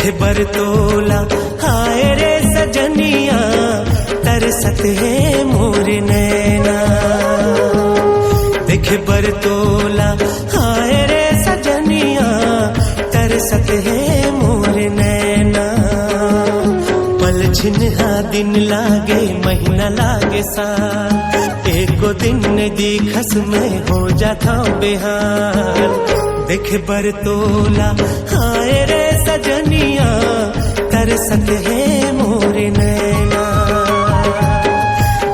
देखे बरतोला हाय रे सजनिया तरसत है मोर नैना। देखे बरतोला हाय रे सजनिया तरसत है मोर नैना। पल छिन्हा दिन लागे महीना लागे साल, एको दिन दिखस में हो जाता बेहाल। देखे बरतोला हाय रे सजनिया तरसत है मोर नैना।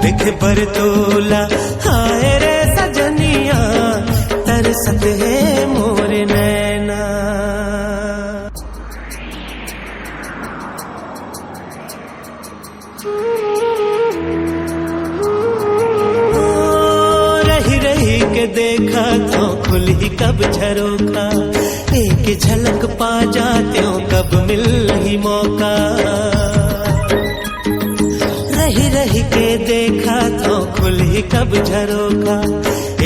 देखे बरतोला हाय रे सजनिया तरसत है मोर नैना। रही रही के देखा तो खुल ही कब झरोखा, एक झलक पा जाते हो कब मिल ही मौका। रही रही के देखा तो खुल ही कब झरोखा,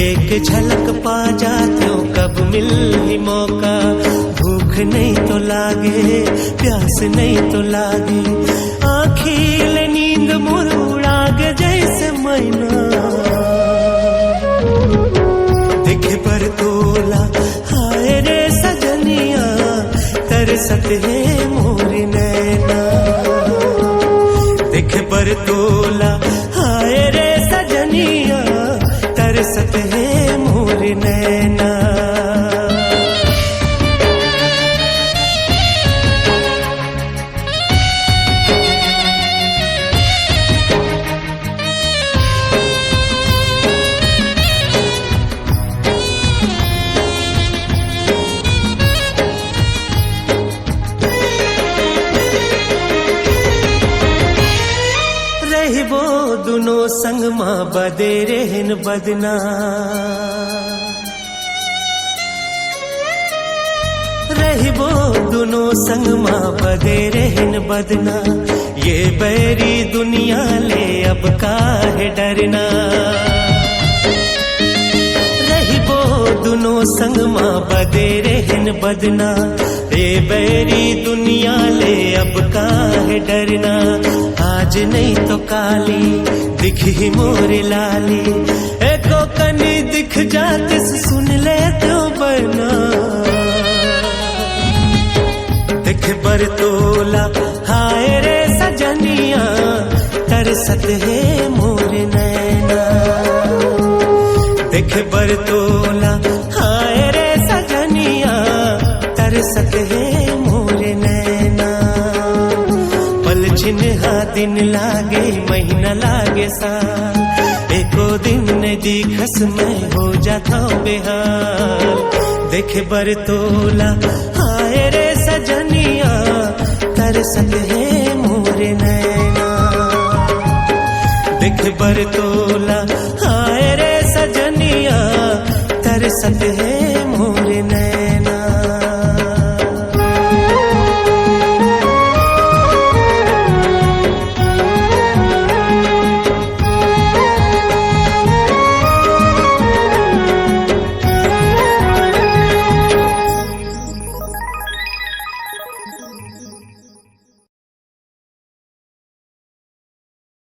एक झलक पा जाते हो कब मिल ही मौका। भूख नहीं तो लागे प्यास नहीं तो लागे, आँखिल नींद मुरुड़ाग जैसे मैना। देखे बरतोला हाय रे सजनिया तरसत है मोर नैना। देखे बरतोला हाय रे सजनिया तरसत है मोर नैना। वो दुनो संग माँ बदे रहन बदना, रही वो दुनो संग माँ बदे रहन बदना। ये बैरी दुनिया ले अब काहे डरना। रही वो दुनो संग माँ बदे रहन बदना, ये बैरी दुनिया ले अब काहे डरना। आज नहीं तो काली दिख ही मोर लाली, एको कनी दिख जाते सुन ले तो बना। देखे बरतोला हाय रे सजनिया तरसत है मोर नैना। देखे बरतोला हाय रे सजनिया तरसत है मोर नैना। पल छिन्हा दिन लागे महीना लागे साल, एको दिन दिखस में हो जाता बेहाल। देखे बरतोला हाय रे सजनिया तरसत है मोर नैना। देखे बरतोला हाय रे सजनिया तरसत है